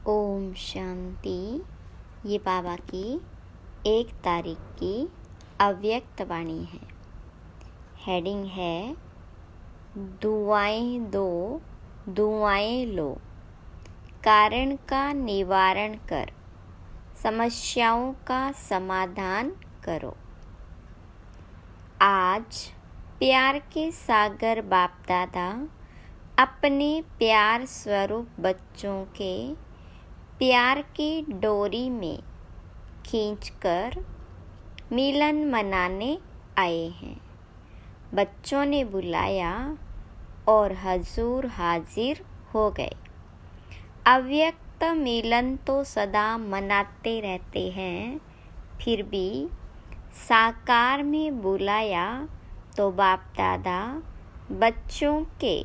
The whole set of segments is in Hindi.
ओम शांति। ये बाबा की 1 तारीख की अव्यक्त वाणी है। हेडिंग है दुआएं दो, दुआएं लो, कारण का निवारण कर, समस्याओं का समाधान करो। आज प्यार के सागर बाप दादा अपने प्यार स्वरूप बच्चों के प्यार की डोरी में खींचकर मिलन मनाने आए हैं। बच्चों ने बुलाया और हजूर हाजिर हो गए। अव्यक्त मिलन तो सदा मनाते रहते हैं, फिर भी साकार में बुलाया तो बाप दादा बच्चों के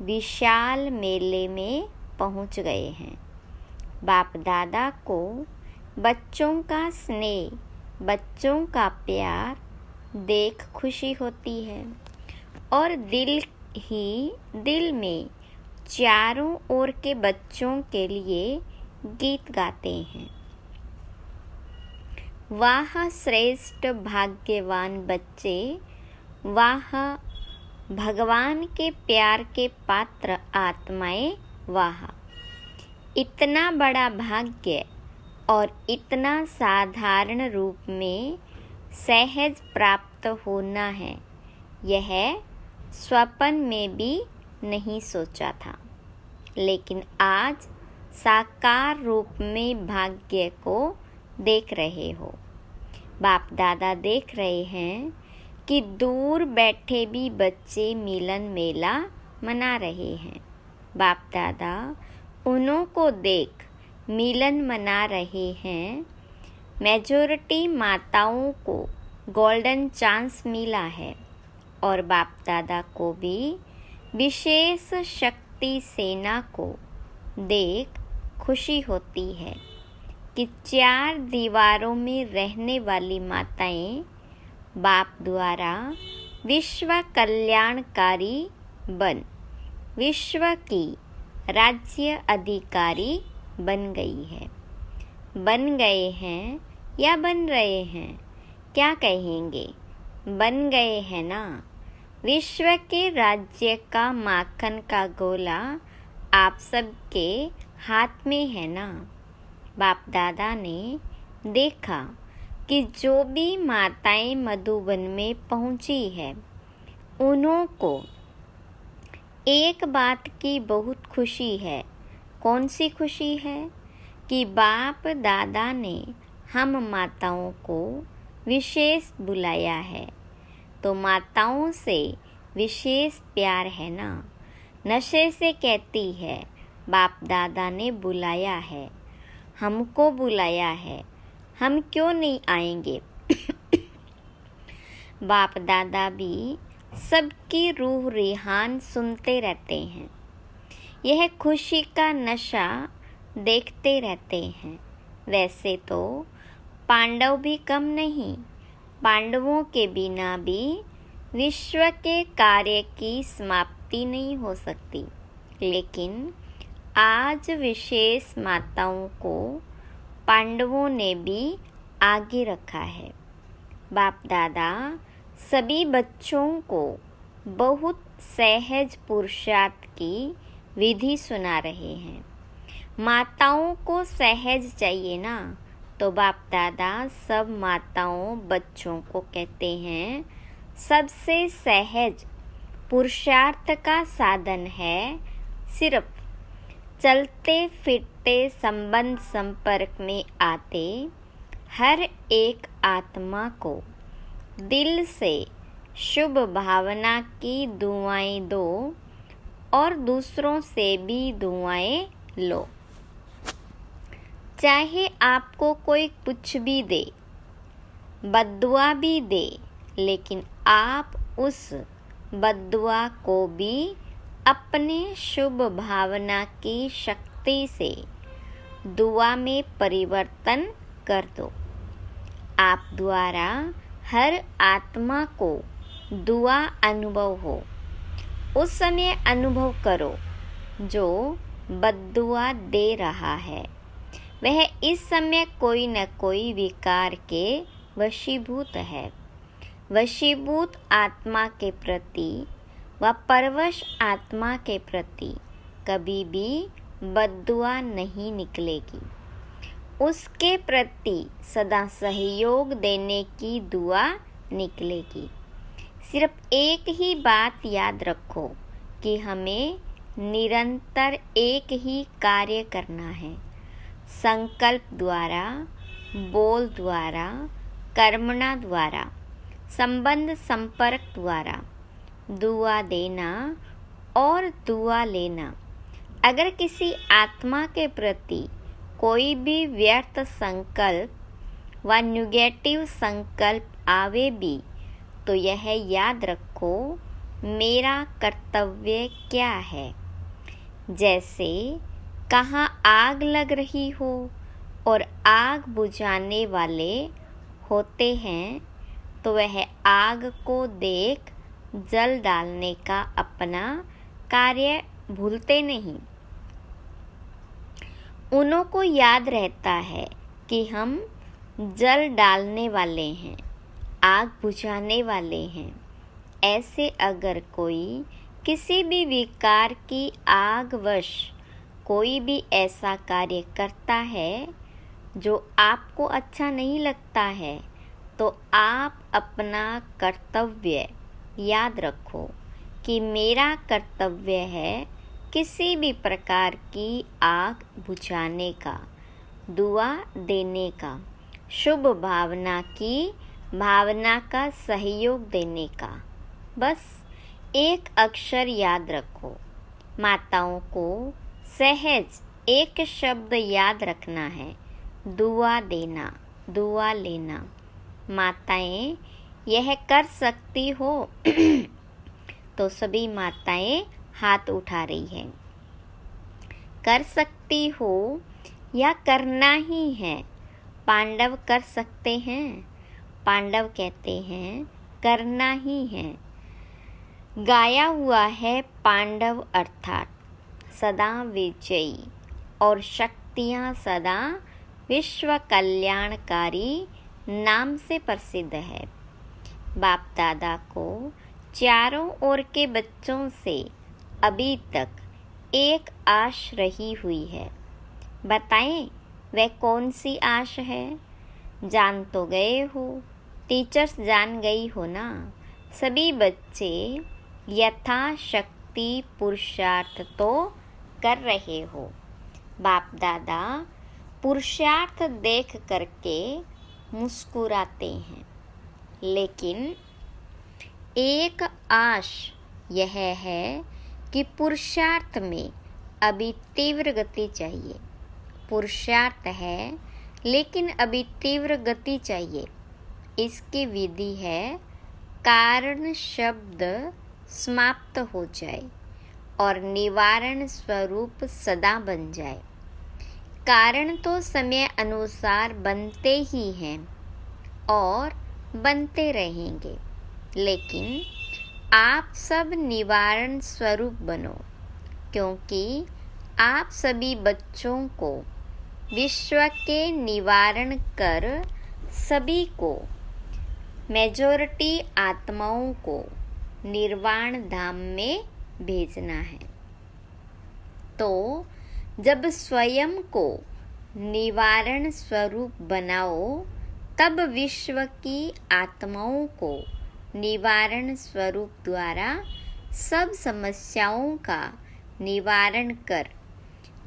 विशाल मेले में पहुंच गए हैं। बाप दादा को बच्चों का स्नेह, बच्चों का प्यार देख खुशी होती है और दिल में चारों ओर के बच्चों के लिए गीत गाते हैं। वाह श्रेष्ठ भाग्यवान बच्चे, वाह भगवान के प्यार के पात्र आत्माएं, वाह। इतना बड़ा भाग्य और इतना साधारण रूप में सहज प्राप्त होना है, यह स्वप्न में भी नहीं सोचा था। लेकिन आज साकार रूप में भाग्य को देख रहे हो। बाप दादा देख रहे हैं कि दूर बैठे भी बच्चे मिलन मेला मना रहे हैं। बाप दादा उन्हों को देख मिलन मना रहे हैं। मेजॉरिटी माताओं को गोल्डन चांस मिला है और बाप दादा को भी विशेष शक्ति सेना को देख खुशी होती है कि 4 दीवारों में रहने वाली माताएं बाप द्वारा विश्व कल्याणकारी बन विश्व की राज्य अधिकारी बन गई है। बन गए हैं या बन रहे हैं, क्या कहेंगे? बन गए हैं ना। विश्व के राज्य का माखन का गोला आप सबके हाथ में है ना। बाप दादा ने देखा कि जो भी माताएं मधुबन में पहुंची है, उन्हों को एक बात की बहुत खुशी है। कौन सी खुशी है? कि बाप दादा ने हम माताओं को विशेष बुलाया है, तो माताओं से विशेष प्यार है ना। नशे से कहती है बाप दादा ने बुलाया है, हमको बुलाया है, हम क्यों नहीं आएंगे? बाप दादा भी सबकी रूह रिहान सुनते रहते हैं। यह खुशी का नशा देखते रहते हैं। वैसे तो पांडव भी कम नहीं। पांडवों के बिना भी विश्व के कार्य की समाप्ति नहीं हो सकती। लेकिन आज विशेष माताओं को पांडवों ने भी आगे रखा है। बाप दादा सभी बच्चों को बहुत सहज पुरुषार्थ की विधि सुना रहे हैं। माताओं को सहज चाहिए ना, तो बाप दादा सब माताओं बच्चों को कहते हैं सबसे सहज पुरुषार्थ का साधन है सिर्फ चलते फिरते संबंध संपर्क में आते हर एक आत्मा को दिल से शुभ भावना की दुआएं दो और दूसरों से भी दुआएं लो। चाहे आपको कोई कुछ भी दे, बद्दुआ भी दे, लेकिन आप उस बद्दुआ को भी अपने शुभ भावना की शक्ति से दुआ में परिवर्तन कर दो। आप द्वारा हर आत्मा को दुआ अनुभव हो, उस समय अनुभव करो जो बद्दुआ दे रहा है, वह इस समय कोई न कोई विकार के वशीभूत है। वशीभूत आत्मा के प्रति व परवश आत्मा के प्रति कभी भी बद्दुआ नहीं निकलेगी। उसके प्रति सदा सहयोग देने की दुआ निकलेगी। सिर्फ एक ही बात याद रखो कि हमें निरंतर एक ही कार्य करना है। संकल्प द्वारा, बोल द्वारा, कर्मणा द्वारा, संबंध संपर्क द्वारा दुआ देना और दुआ लेना। अगर किसी आत्मा के प्रति कोई भी व्यर्थ संकल्प व नेगेटिव संकल्प आवे भी तो यह याद रखो, मेरा कर्तव्य क्या है। जैसे कहाँ आग लग रही हो और आग बुझाने वाले होते हैं तो वह आग को देख जल डालने का अपना कार्य भूलते नहीं। उन्हों को याद रहता है कि हम जल डालने वाले हैं, आग बुझाने वाले हैं। ऐसे अगर कोई किसी भी विकार की आगवश कोई भी ऐसा कार्य करता है जो आपको अच्छा नहीं लगता है, तो आप अपना कर्तव्य याद रखो कि मेरा कर्तव्य है किसी भी प्रकार की आग बुझाने का, दुआ देने का, शुभ भावना का सहयोग देने का। बस एक अक्षर याद रखो। माताओं को सहज एक शब्द याद रखना है, दुआ देना, दुआ लेना। माताएं यह कर सकती हो तो सभी माताएं हाथ उठा रही है। कर सकती हो या करना ही है। पांडव कर सकते हैं, पांडव कहते हैं करना ही है। गाया हुआ है पांडव अर्थात सदा विजयी और शक्तियाँ सदा विश्व कल्याणकारी नाम से प्रसिद्ध है। बाप दादा को चारों ओर के बच्चों से अभी तक एक आश रही हुई है। बताएं वह कौन सी आश है? जान तो गए हो, टीचर्स जान गई हो ना। सभी बच्चे यथाशक्ति पुरुषार्थ तो कर रहे हो। बाप दादा पुरुषार्थ देख करके मुस्कुराते हैं, लेकिन एक आश यह है कि पुरुषार्थ में अभी तीव्र गति चाहिए। पुरुषार्थ है लेकिन अभी तीव्र गति चाहिए। इसकी विधि है कारण शब्द समाप्त हो जाए और निवारण स्वरूप सदा बन जाए। कारण तो समय अनुसार बनते ही हैं और बनते रहेंगे, लेकिन आप सब निवारण स्वरूप बनो, क्योंकि आप सभी बच्चों को विश्व के निवारण कर सभी को, मेजॉरिटी आत्माओं को निर्वाण धाम में भेजना है। तो जब स्वयं को निवारण स्वरूप बनाओ, तब विश्व की आत्माओं को निवारण स्वरूप द्वारा सब समस्याओं का निवारण कर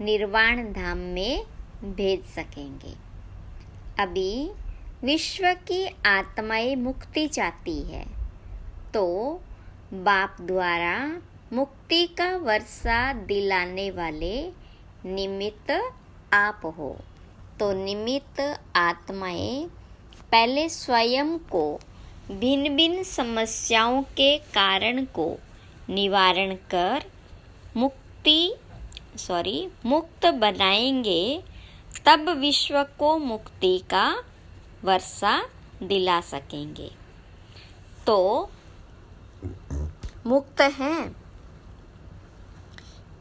निर्वाण धाम में भेज सकेंगे। अभी विश्व की आत्माएं मुक्ति चाहती है, तो बाप द्वारा मुक्ति का वर्षा दिलाने वाले निमित्त आप हो। तो निमित्त आत्माएं पहले स्वयं को भिन्न भिन्न समस्याओं के कारण को निवारण कर मुक्त बनाएंगे, तब विश्व को मुक्ति का वर्षा दिला सकेंगे। तो मुक्त हैं,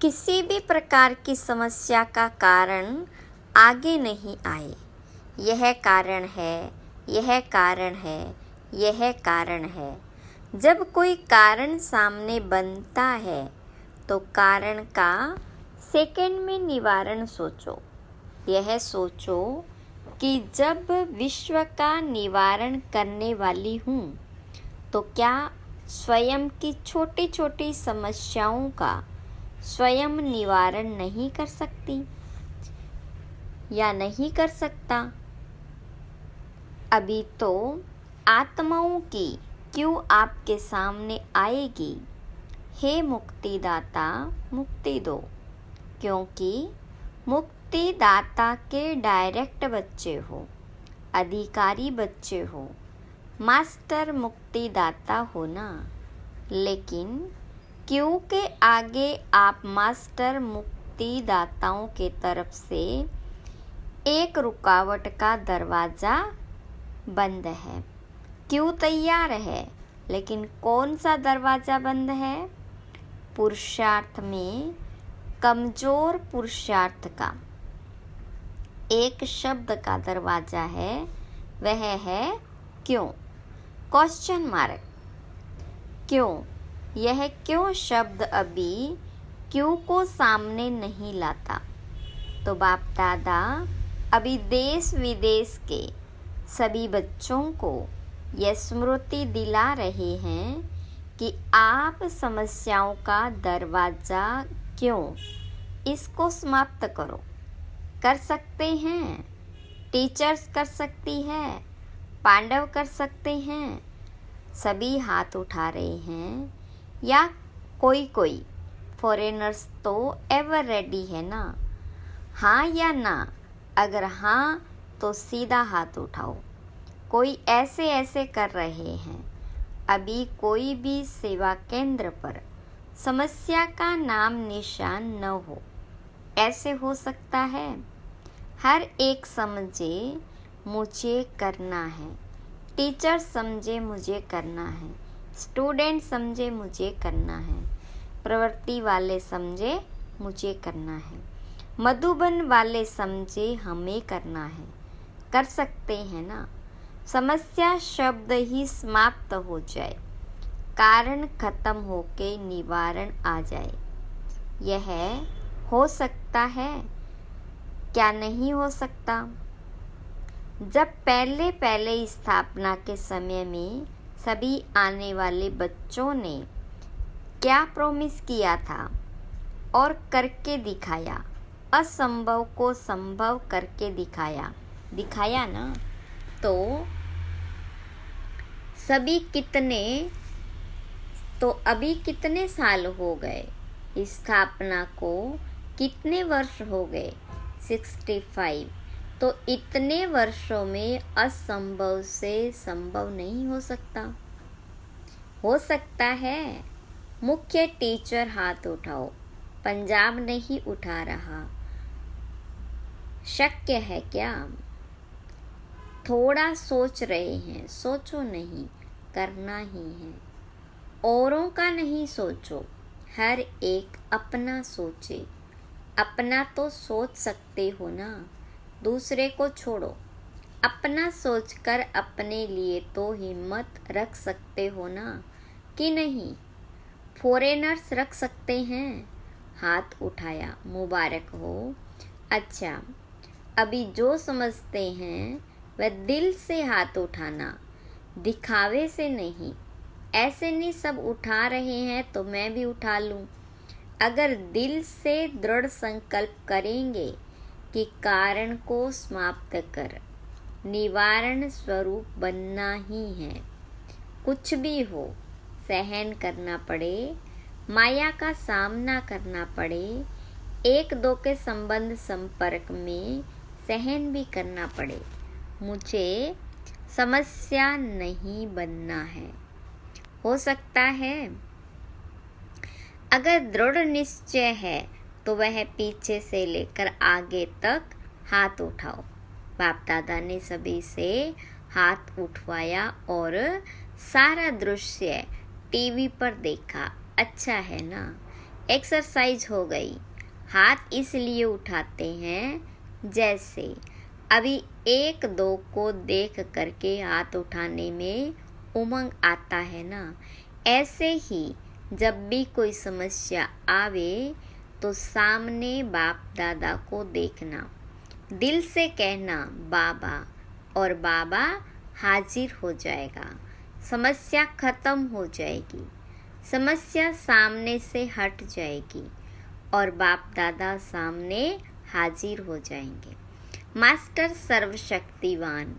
किसी भी प्रकार की समस्या का कारण आगे नहीं आए। यह कारण है, यह कारण है, यह कारण है। जब कोई कारण सामने बनता है तो कारण का सेकंड में निवारण सोचो। यह सोचो कि जब विश्व का निवारण करने वाली हूँ तो क्या स्वयं की छोटी छोटी समस्याओं का स्वयं निवारण नहीं कर सकती या नहीं कर सकता? अभी तो आत्माओं की क्यों आपके सामने आएगी? हे मुक्तिदाता, मुक्ति दो, क्योंकि मुक्तिदाता के डायरेक्ट बच्चे हो, अधिकारी बच्चे हो, मास्टर मुक्तिदाता हो ना। लेकिन क्योंकि आगे आप मास्टर मुक्तिदाताओं के तरफ से एक रुकावट का दरवाज़ा बंद है। क्यों तैयार है, लेकिन कौन सा दरवाज़ा बंद है? पुरुषार्थ में कमज़ोर पुरुषार्थ का एक शब्द का दरवाज़ा है, वह है क्यों? Question mark. क्यों? यह क्यों शब्द अभी क्यों को सामने नहीं लाता? तो बाप दादा अभी देश विदेश के सभी बच्चों को यह स्मृति दिला रहे हैं कि आप समस्याओं का दरवाज़ा क्यों, इसको समाप्त करो। कर सकते हैं, टीचर्स कर सकती है, पांडव कर सकते हैं। सभी हाथ उठा रहे हैं या कोई फॉरेनर्स तो एवर रेडी है ना? हाँ या ना? अगर हाँ तो सीधा हाथ उठाओ। कोई ऐसे कर रहे हैं। अभी कोई भी सेवा केंद्र पर समस्या का नाम निशान न हो, ऐसे हो सकता है? हर एक समझे मुझे करना है, टीचर समझे मुझे करना है, स्टूडेंट समझे मुझे करना है, प्रवृत्ति वाले समझे मुझे करना है, मधुबन वाले समझे हमें करना है। कर सकते हैं ना? समस्या शब्द ही समाप्त हो जाए, कारण खत्म होके निवारण आ जाए। यह हो सकता है, क्या नहीं हो सकता? जब पहले स्थापना के समय में सभी आने वाले बच्चों ने क्या प्रॉमिस किया था और करके दिखाया, असंभव को संभव करके दिखाया ना। तो अभी कितने साल हो गए स्थापना को? कितने वर्ष हो गए? 65। तो इतने वर्षों में असंभव से संभव नहीं हो सकता। हो सकता है? मुख्य टीचर हाथ उठाओ। पंजाब नहीं उठा रहा। शक्य है क्या? थोड़ा सोच रहे हैं, सोचो नहीं, करना ही है। औरों का नहीं सोचो, हर एक अपना सोचे। अपना तो सोच सकते हो ना, दूसरे को छोड़ो। अपना सोचकर अपने लिए तो हिम्मत रख सकते हो ना, कि नहीं? फॉरेनर्स रख सकते हैं। हाथ उठाया, मुबारक हो। अच्छा, अभी जो समझते हैं वह दिल से हाथ उठाना, दिखावे से नहीं। ऐसे नहीं सब उठा रहे हैं तो मैं भी उठा लूं। अगर दिल से दृढ़ संकल्प करेंगे कि कारण को समाप्त कर निवारण स्वरूप बनना ही है, कुछ भी हो, सहन करना पड़े, माया का सामना करना पड़े, एक दो के संबंध संपर्क में सहन भी करना पड़े, मुझे समस्या नहीं बनना है। हो सकता है? अगर दृढ़ निश्चय है तो वह पीछे से लेकर आगे तक हाथ उठाओ। बाप दादा ने सभी से हाथ उठवाया और सारा दृश्य टीवी पर देखा। अच्छा है ना? एक्सरसाइज हो गई। हाथ इसलिए उठाते हैं जैसे अभी एक दो को देख करके हाथ उठाने में उमंग आता है ना, ऐसे ही जब भी कोई समस्या आवे तो सामने बाप दादा को देखना, दिल से कहना बाबा, और बाबा हाजिर हो जाएगा। समस्या खत्म हो जाएगी, समस्या सामने से हट जाएगी और बाप दादा सामने हाजिर हो जाएंगे। मास्टर सर्वशक्तिवान,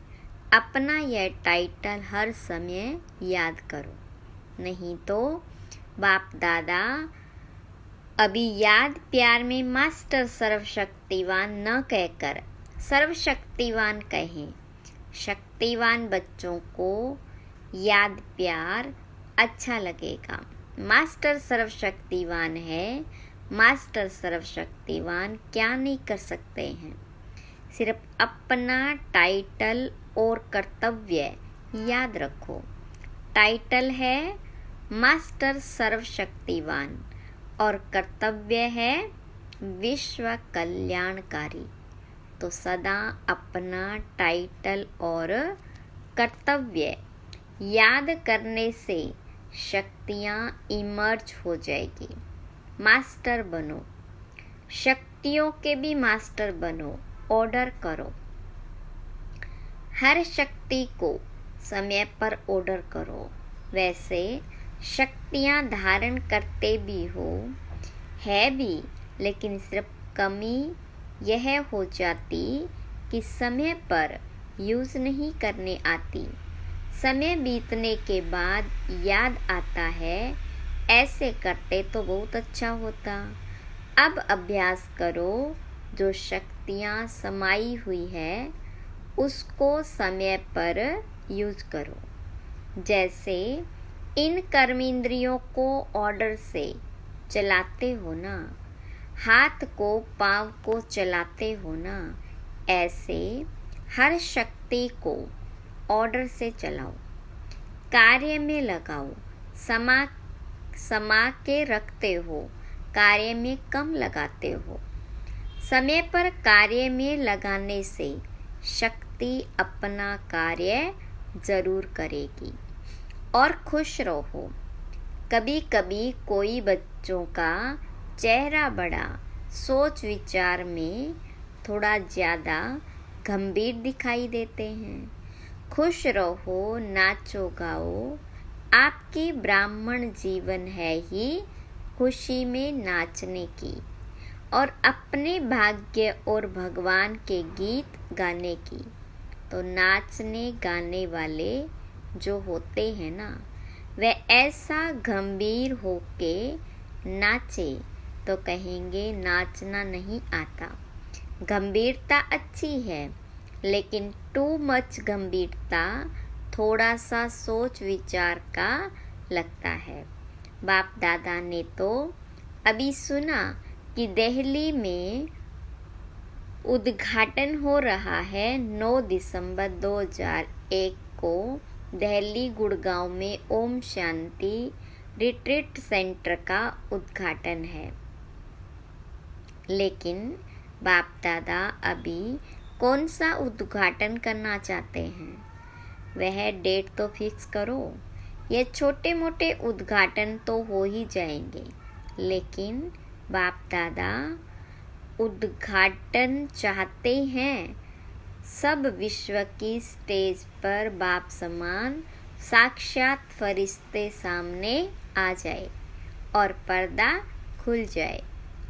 अपना यह टाइटल हर समय याद करो, नहीं तो बाप दादा अभी याद प्यार में मास्टर सर्वशक्तिवान न कहकर सर्वशक्तिवान कहें। शक्तिवान बच्चों को याद प्यार अच्छा लगेगा। मास्टर सर्वशक्तिवान है, मास्टर सर्वशक्तिवान क्या नहीं कर सकते हैं, सिर्फ अपना टाइटल और कर्तव्य याद रखो। टाइटल है मास्टर सर्वशक्तिवान और कर्तव्य है विश्व कल्याणकारी। तो सदा अपना टाइटल और कर्तव्य याद करने से शक्तियाँ इमर्ज हो जाएगी। मास्टर बनो, शक्तियों के भी मास्टर बनो, ऑर्डर करो। हर शक्ति को समय पर ऑर्डर करो। वैसे शक्तियाँ धारण करते भी हो, है भी, लेकिन सिर्फ कमी यह हो जाती कि समय पर यूज़ नहीं करने आती। समय बीतने के बाद याद आता है, ऐसे करते तो बहुत अच्छा होता। अब अभ्यास करो, जो शक्तियाँ समाई हुई है उसको समय पर यूज़ करो। जैसे इन कर्मेंद्रियों को ऑर्डर से चलाते हो ना, हाथ को पाँव को चलाते हो ना, ऐसे हर शक्ति को ऑर्डर से चलाओ, कार्य में लगाओ। समा के रखते हो, कार्य में कम लगाते हो। समय पर कार्य में लगाने से शक्ति अपना कार्य जरूर करेगी। और खुश रहो। कभी कभी कोई बच्चों का चेहरा बड़ा सोच विचार में थोड़ा ज़्यादा गंभीर दिखाई देते हैं। खुश रहो, नाचो गाओ, आपकी ब्राह्मण जीवन है ही खुशी में नाचने की और अपने भाग्य और भगवान के गीत गाने की। तो नाचने गाने वाले जो होते हैं ना, वे ऐसा गंभीर होके नाचे तो कहेंगे नाचना नहीं आता। गंभीरता अच्छी है, लेकिन टू मच गंभीरता थोड़ा सा सोच विचार का लगता है। बाप दादा ने तो अभी सुना कि दिल्ली में उद्घाटन हो रहा है। 9 दिसंबर 2001 को दिल्ली गुड़गांव में ओम शांति रिट्रीट सेंटर का उद्घाटन है। लेकिन बाप दादा अभी कौन सा उद्घाटन करना चाहते हैं, वह डेट तो फिक्स करो। ये छोटे मोटे उद्घाटन तो हो ही जाएंगे, लेकिन बाप दादा उद्घाटन चाहते हैं सब विश्व की स्टेज पर बाप समान साक्षात फरिश्ते सामने आ जाए और पर्दा खुल जाए।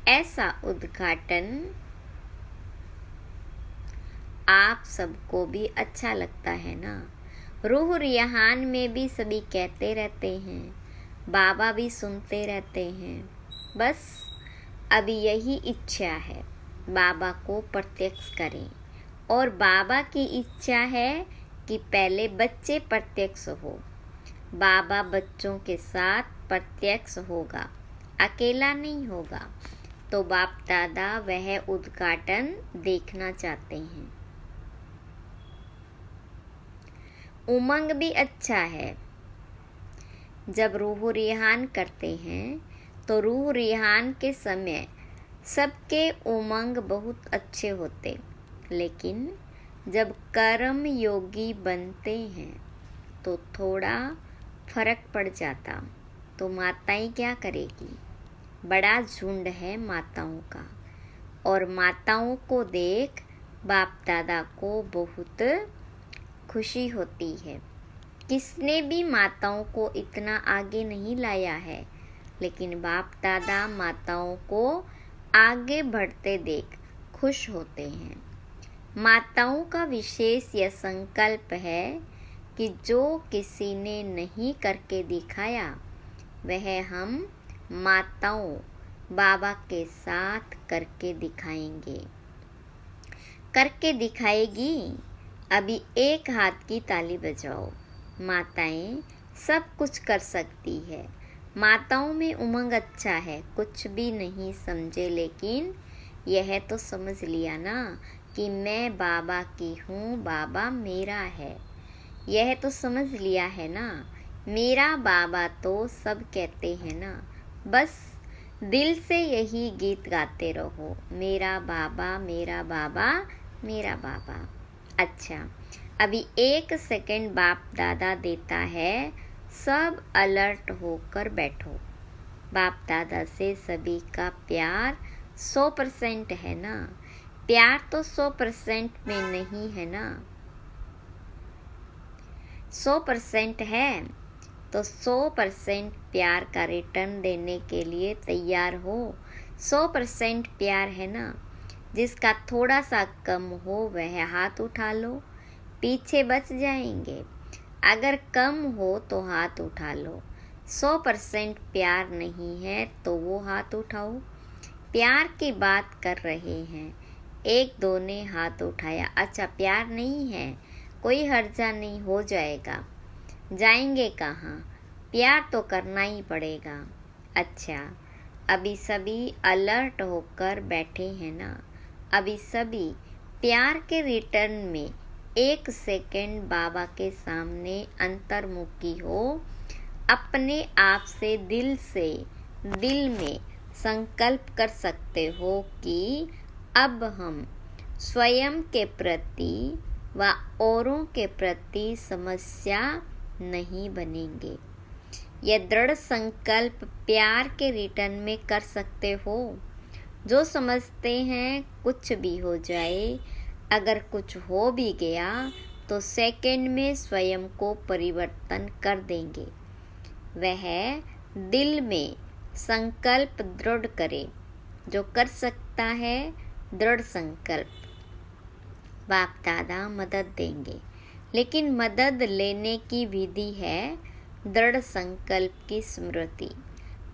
ऐसा उद्घाटन आप सबको भी अच्छा लगता है ना। रूह रियाहान में भी सभी कहते रहते हैं, बाबा भी सुनते रहते हैं। बस अभी यही इच्छा है, बाबा को प्रत्यक्ष करें। और बाबा की इच्छा है कि पहले बच्चे प्रत्यक्ष हो। बाबा बच्चों के साथ प्रत्यक्ष होगा, अकेला नहीं होगा। तो बाप दादा वह उद्घाटन देखना चाहते हैं। उमंग भी अच्छा है। जब रूह रिहान करते हैं तो रूह रिहान के समय सबके उमंग बहुत अच्छे होते, लेकिन जब कर्म योगी बनते हैं तो थोड़ा फर्क पड़ जाता। तो माताएं क्या करेगी? बड़ा झुंड है माताओं का, और माताओं को देख बाप दादा को बहुत खुशी होती है। किसने भी माताओं को इतना आगे नहीं लाया है, लेकिन बाप दादा माताओं को आगे बढ़ते देख खुश होते हैं। माताओं का विशेष यह संकल्प है कि जो किसी ने नहीं करके दिखाया वह हम माताओं बाबा के साथ करके दिखाएंगे। करके दिखाएगी। अभी एक हाथ की ताली बजाओ। माताएं सब कुछ कर सकती है। माताओं में उमंग अच्छा है, कुछ भी नहीं समझे, लेकिन यह तो समझ लिया ना कि मैं बाबा की हूँ, बाबा मेरा है। यह तो समझ लिया है ना, मेरा बाबा तो सब कहते हैं ना। बस दिल से यही गीत गाते रहो, मेरा बाबा मेरा बाबा मेरा बाबा। अच्छा, अभी 1 सेकंड बाप दादा देता है, सब अलर्ट होकर बैठो। बाप दादा से सभी का प्यार 100% है ना। प्यार तो 100% में नहीं है ना, 100% है तो 100% प्यार का रिटर्न देने के लिए तैयार हो। 100% प्यार है ना। जिसका थोड़ा सा कम हो वह हाथ उठा लो, पीछे बच जाएंगे। अगर कम हो तो हाथ उठा लो। 100% प्यार नहीं है तो वो हाथ उठाओ। प्यार की बात कर रहे हैं। 1-2 ने हाथ उठाया। अच्छा, प्यार नहीं है, कोई हर्जा नहीं, हो जाएगा। जाएंगे कहाँ? प्यार तो करना ही पड़ेगा। अच्छा, अभी सभी अलर्ट होकर बैठे हैं ना। अभी सभी प्यार के रिटर्न में 1 सेकंड बाबा के सामने अंतर्मुखी हो। अपने आप से दिल में संकल्प कर सकते हो कि अब हम स्वयं के प्रति व औरों के प्रति समस्या नहीं बनेंगे। यह दृढ़ संकल्प प्यार के रिटर्न में कर सकते हो। जो समझते हैं कुछ भी हो जाए, अगर कुछ हो भी गया तो सेकंड में स्वयं को परिवर्तन कर देंगे। वह दिल में संकल्प दृढ़ करे। जो कर सकता है दृढ़ संकल्प, बाप दादा मदद देंगे। लेकिन मदद लेने की विधि है दृढ़ संकल्प की स्मृति।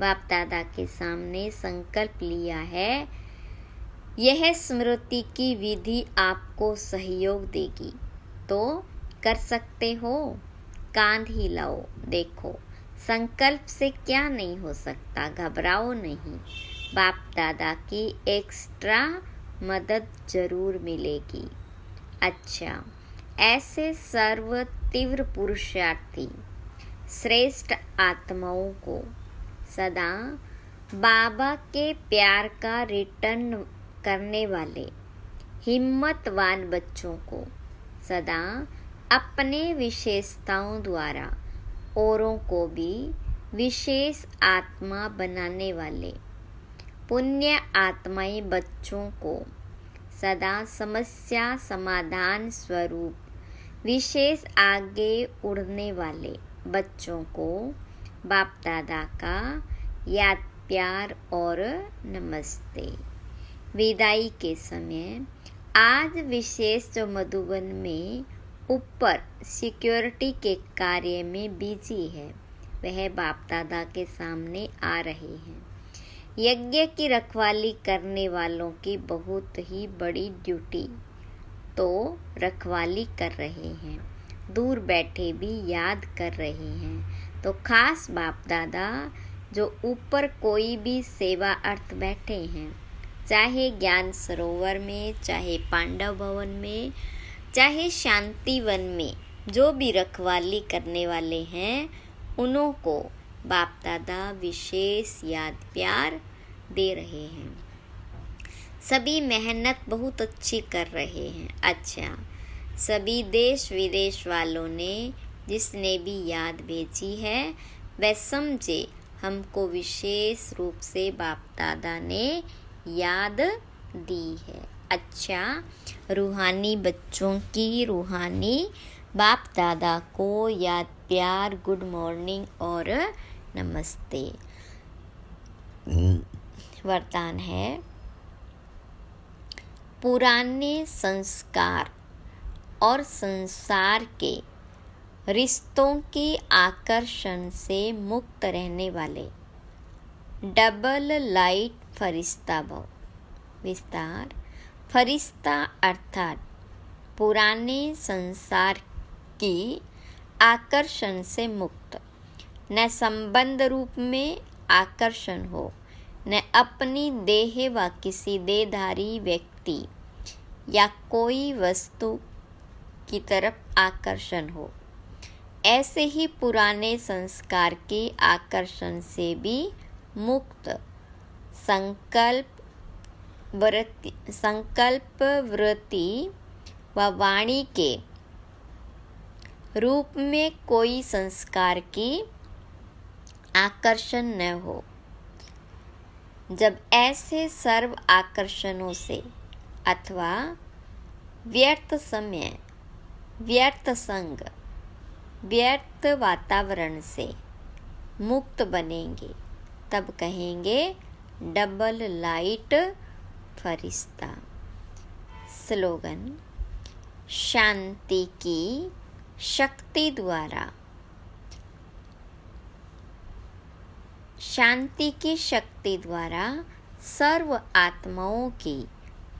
बाप दादा के सामने संकल्प लिया है, यह स्मृति की विधि आपको सहयोग देगी। तो कर सकते हो। कांध हिलाओ, देखो संकल्प से क्या नहीं हो सकता। घबराओ नहीं, बाप दादा की एक्स्ट्रा मदद जरूर मिलेगी। अच्छा, ऐसे सर्व तीव्र पुरुषार्थी श्रेष्ठ आत्माओं को सदा बाबा के प्यार का रिटर्न करने वाले हिम्मतवान बच्चों को सदा अपने विशेषताओं द्वारा औरों को भी विशेष आत्मा बनाने वाले पुण्य आत्माएं बच्चों को सदा समस्या समाधान स्वरूप विशेष आगे उड़ने वाले बच्चों को बाप दादा का याद प्यार और नमस्ते। विदाई के समय आज विशेष जो मधुबन में ऊपर सिक्योरिटी के कार्य में बिजी है, वह बाप दादा के सामने आ रहे हैं। यज्ञ की रखवाली करने वालों की बहुत ही बड़ी ड्यूटी तो रखवाली कर रहे हैं, दूर बैठे भी याद कर रहे हैं। तो खास बाप दादा जो ऊपर कोई भी सेवा अर्थ बैठे हैं, चाहे ज्ञान सरोवर में, चाहे पांडव भवन में, चाहे शांति वन में, जो भी रखवाली करने वाले हैं, उन्हों को बाप दादा विशेष याद प्यार दे रहे हैं। सभी मेहनत बहुत अच्छी कर रहे हैं। अच्छा, सभी देश विदेश वालों ने जिसने भी याद भेजी है वह समझे हमको विशेष रूप से बाप दादा ने याद दी है। अच्छा, रूहानी बच्चों की रूहानी बाप दादा को याद प्यार, गुड मॉर्निंग और नमस्ते। वरदान है, पुराने संस्कार और संसार के रिश्तों की आकर्षण से मुक्त रहने वाले डबल लाइट फरिश्ता भव। विस्तार, फरिश्ता अर्थात पुराने संसार की आकर्षण से मुक्त, न संबंध रूप में आकर्षण हो, न अपनी देह व किसी देहधारी व्यक्ति या कोई वस्तु की तरफ आकर्षण हो। ऐसे ही पुराने संस्कार के आकर्षण से भी मुक्त संकल्प वृत्ति व वाणी के रूप में कोई संस्कार की आकर्षण न हो। जब ऐसे सर्व आकर्षणों से अथवा व्यर्थ समय, व्यर्थ संग, व्यर्थ वातावरण से मुक्त बनेंगे तब कहेंगे डबल लाइट फरिश्ता। स्लोगन, शांति की शक्ति द्वारा, शांति की शक्ति द्वारा सर्व आत्माओं की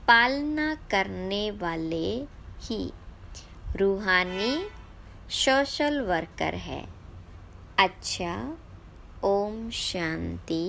पालना करने वाले ही रूहानी सोशल वर्कर है। अच्छा, ओम शांति।